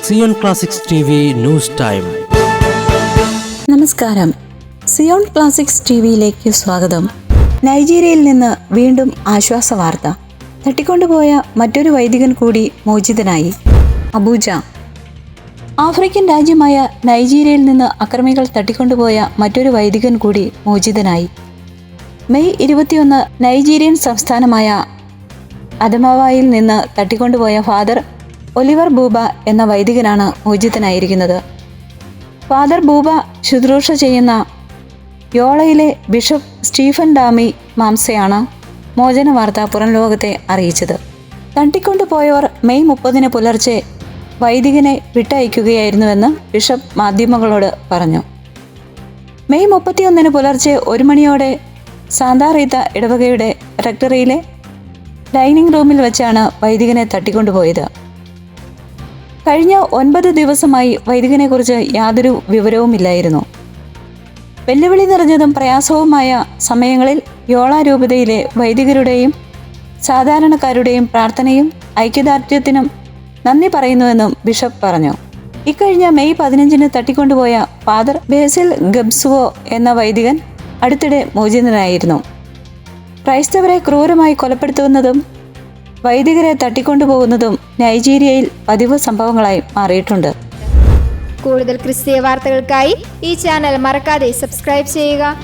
Zion classics TV news time. നമസ്കാരം, Zion classics ടിവിയിലേക്ക് സ്വാഗതം. നൈജീരിയയിൽ നിന്ന് വീണ്ടും ആശ്വാസ വാർത്ത. തട്ടിക്കൊണ്ടുപോയ മറ്റൊരു വൈദികൻ കൂടി മോചിതനായി. അബൂജ. ആഫ്രിക്കൻ രാജ്യമായ നൈജീരിയയിൽ നിന്ന് അക്രമികൾ തട്ടിക്കൊണ്ടുപോയ മറ്റൊരു വൈദികൻ കൂടി മോചിതനായി. മെയ് 21 നൈജീരിയൻ സംസ്ഥാനമായ അദമാവയിൽ നിന്ന് തട്ടിക്കൊണ്ടുപോയ ഫാദർ ഒലിവർ ബൂബ എന്ന വൈദികനാണ് മോചിതനായിരിക്കുന്നത്. ഫാദർ ബൂബ ശുശ്രൂഷ ചെയ്യുന്ന യോളയിലെ ബിഷപ്പ് സ്റ്റീഫൻ ഡാമി മാംസയാണ് മോചന വാർത്ത പുറം ലോകത്തെ അറിയിച്ചത്. തട്ടിക്കൊണ്ടുപോയവർ മെയ് 30 പുലർച്ചെ വൈദികനെ വിട്ടയക്കുകയായിരുന്നുവെന്ന് ബിഷപ്പ് മാധ്യമങ്ങളോട് പറഞ്ഞു. മെയ് 31 പുലർച്ചെ 1 മണിയോടെ സാന്താറീത്ത ഇടവകയുടെ റെക്ടറിയിലെ ഡൈനിങ് റൂമിൽ വെച്ചാണ് വൈദികനെ തട്ടിക്കൊണ്ടുപോയത്. കഴിഞ്ഞ 9 ദിവസമായി വൈദികനെക്കുറിച്ച് യാതൊരു വിവരവുമില്ലായിരുന്നു. വെല്ലുവിളി നിറഞ്ഞതും പ്രയാസവുമായ സമയങ്ങളിൽ യോള രൂപതയിലെ വൈദികരുടെയും സാധാരണക്കാരുടെയും പ്രാർത്ഥനയും ഐക്യദാർഢ്യത്തിനും നന്ദി പറയുന്നുവെന്നും ബിഷപ്പ് പറഞ്ഞു. ഇക്കഴിഞ്ഞ മെയ് 15 തട്ടിക്കൊണ്ടുപോയ ഫാദർ ബേസിൽ ഗബ്സുവോ എന്ന വൈദികൻ അടുത്തിടെ മോചിതനായിരുന്നു. ക്രൈസ്തവരെ ക്രൂരമായി കൊലപ്പെടുത്തുന്നതും വൈദികരെ തട്ടിക്കൊണ്ടുപോകുന്നതും നൈജീരിയയിൽ പതിവ് സംഭവങ്ങളായി മാറിയിട്ടുണ്ട്. കൂടുതൽ ക്രിസ്തീയ വാർത്തകൾക്കായി ഈ ചാനൽ മറക്കാതെ സബ്സ്ക്രൈബ് ചെയ്യുക.